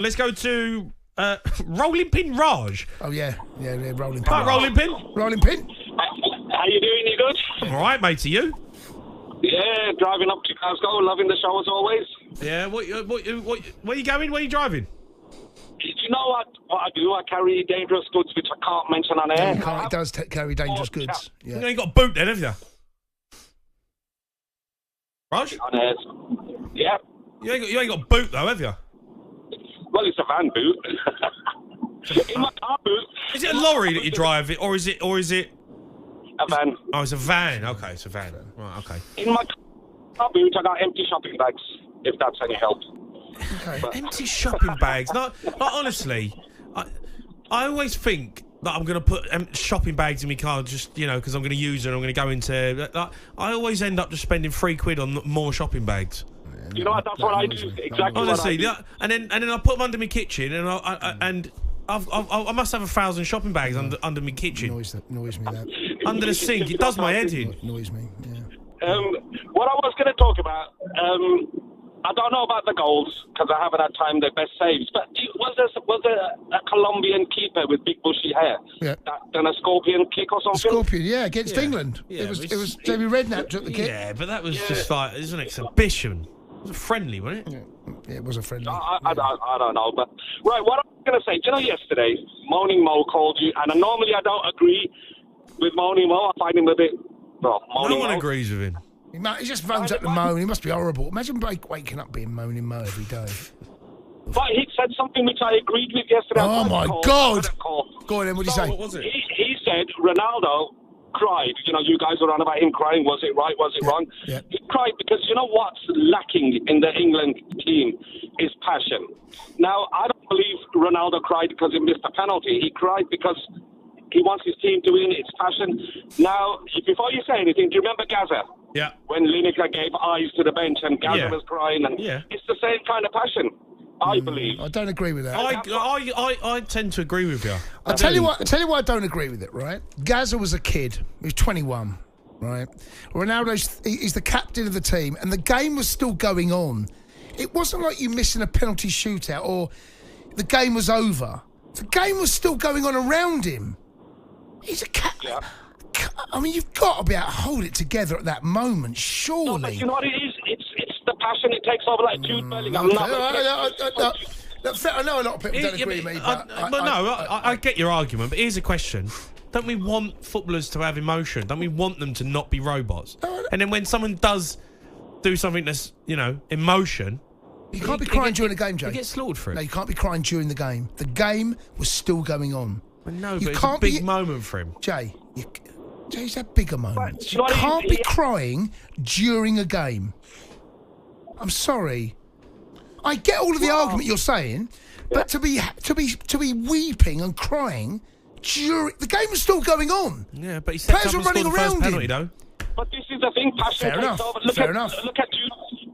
Let's go to Rolling Pin Raj. Oh, yeah, Rolling Pin. Hi, Rolling Pin. Rolling Pin. How you doing? You good? I'm all right, mate. Are you? Yeah, driving up to Glasgow, loving the show as always. Yeah, where are you going? Where are you driving? Do you know what I do? I carry dangerous goods, which I can't mention on air. It does carry dangerous goods. Yeah. You ain't got a boot then, have you? Raj? On air. Yeah. You ain't got a boot though, have you? Well, it's a van boot. In my car boot. Is it a lorry that you drive, or is it? A van. Oh, it's a van. Okay, it's a van. Right. Okay. In my car boot, I got empty shopping bags. If that's any help. Okay. Empty shopping bags. No, honestly, I always think that I'm going to put shopping bags in my car just, because I'm going to use it and I'm going to go into... I always end up just spending £3 on more shopping bags. You know what? That's what I do. Exactly. Honestly, what I do. and then I put them under my kitchen and I must have 1,000 shopping bags under my kitchen. Annoys me that. Under the sink. It does my head in. Annoys me, yeah. What I was going to talk about... I don't know about the goals because I haven't had time. The best saves, but was there a Colombian keeper with big bushy hair that done a scorpion kick or something? Scorpion, yeah, against England. Yeah, it was Jamie Redknapp took the kick. Yeah, but that was just like it was an exhibition. It was friendly, wasn't it? Yeah, it was a friendly. I don't know, but right. What I'm going to say, do you know, yesterday, Moaning Mo called you, and normally I don't agree with Moaning Mo. I find him a bit. Well, no one agrees with him. He just phones up to moan. He must be horrible. Imagine waking up being Moaning Mo every day. But he said something which I agreed with yesterday. Oh, my God. Go on then, what did he say? What was it? He said Ronaldo cried. You guys were on about him crying. Was it right? Was it wrong? Yeah. He cried because you know what's lacking in the England team is passion. Now, I don't believe Ronaldo cried because he missed a penalty. He cried because he wants his team to win. It's passion. Now, before you say anything, do you remember Gaza? Yeah. When Lineker gave eyes to the bench and Gaza was crying, and it's the same kind of passion, I believe. I don't agree with that. I tend to agree with you. I'll tell you why I don't agree with it, right? Gaza was a kid. He was 21, right? He's the captain of the team, and the game was still going on. It wasn't like you missing a penalty shootout or the game was over. The game was still going on around him. He's a captain. Yeah. I mean, you've got to be able to hold it together at that moment, surely. No, but you know what it is? It's the passion it takes over, like Jude Bellingham. I know a lot of people don't agree with me, but... I get your argument, but here's a question. Don't we want footballers to have emotion? Don't we want them to not be robots? And then when someone does do something that's, emotion... You can't be crying during the game, Jay. You get slaughtered for it. No, you can't be crying during the game. The game was still going on. But no, but it's a big moment for him. Jay's had bigger moments. You can't be crying during a game. I'm sorry. I get all of the argument you're saying, but to be weeping and crying during the game was still going on. Yeah, but players were running around penalty, though. But this is the thing. Passion Fair enough. Fair enough. Look at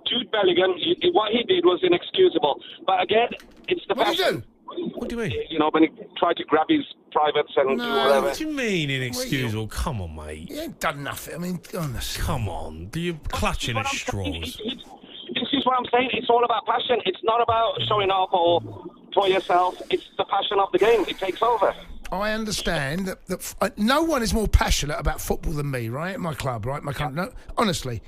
Jude Bellingham. What he did was inexcusable. But again, it's the passion. What did he do? What do you mean? When he tried to grab his privates and do whatever. What do you mean inexcusable? Come on, mate. He ain't done nothing. I mean, honestly. Come on. Do you clutching at straws? This is what I'm saying. It's all about passion. It's not about showing off or for yourself. It's the passion of the game. It takes over. I understand that no one is more passionate about football than me, right? My club, right? My country. No, honestly.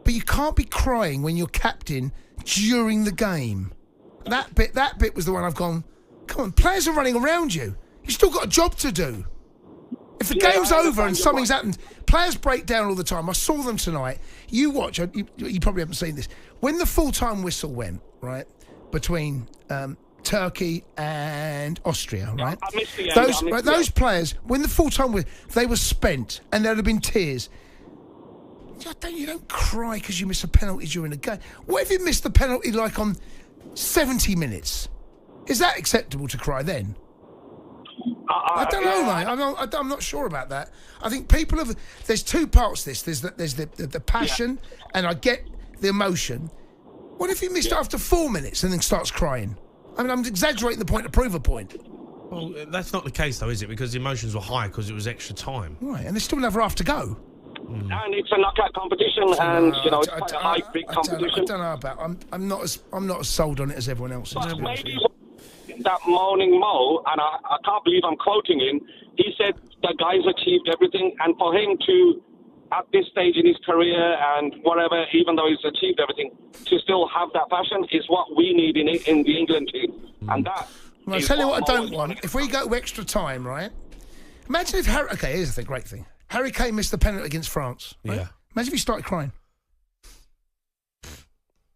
But you can't be crying when you're captain during the game. That bit was the one I've gone, come on, players are running around you. You've still got a job to do. If the game's over and something's happened, players break down all the time. I saw them tonight. You watch, you probably haven't seen this. When the full-time whistle went, right, between Turkey and Austria, right? I missed the end. Those players, when the full-time whistle, they were spent and there'd have been tears. You don't cry because you miss a penalty during a game. What if you missed the penalty like on 70 minutes? Is that acceptable to cry then? I don't know, mate. I'm not sure about that. I think people have... There's two parts to this. There's the passion, and I get the emotion. What if you missed it after 4 minutes and then starts crying? I mean, I'm exaggerating the point to prove a point. Well, that's not the case, though, is it? Because the emotions were high because it was extra time. Right, and there's still another half to go. And it's a knockout competition, and it's quite a high, big competition. I don't know about. I'm not as sold on it as everyone else is. But that moaning Mo, and I can't believe I'm quoting him, he said the guy's achieved everything, and for him to, at this stage in his career and whatever, even though he's achieved everything, to still have that passion is what we need in the England team. And that... Well, I'll tell you what I don't want. If we go to extra time, right? Imagine if Harry... Okay, here's the great thing. Harry Kane missed the penalty against France. Right? Yeah. Imagine if he started crying.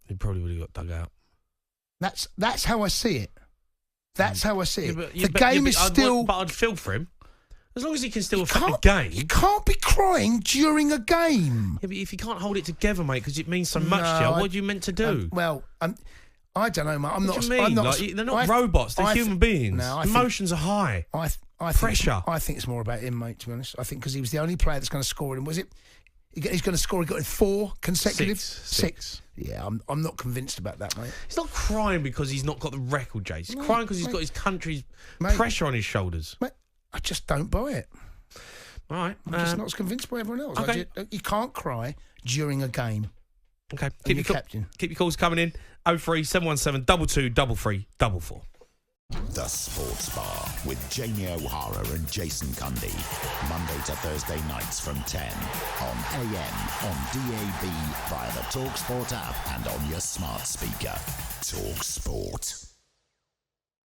He probably would have got dug out. That's how I see it. That's how I see it. Yeah, the game is still... But I'd feel for him. As long as he can still affect the game. You can't be crying during a game. Yeah, but if you can't hold it together, mate, because it means so much to you, what are you meant to do? I don't know, mate. What do you mean? They're not robots. They're human beings. No, Emotions are high. Pressure. I think it's more about him, mate, to be honest. I think because he was the only player that's going to score in... Was it... He's going to score... He got in 4 consecutive? Six. Yeah, I'm not convinced about that, mate. He's not crying because he's not got the record, Jace. He's crying because he's got his country's pressure on his shoulders. Mate, I just don't buy it. All right. I'm just not as convinced by everyone else. Okay. You can't cry during a game. Okay. Keep your calls coming in. 03717 2233 44. The Sports Bar with Jamie O'Hara and Jason Cundy. Monday to Thursday nights from 10 on AM, on DAB, via the talkSPORT app and on your smart speaker. talkSPORT.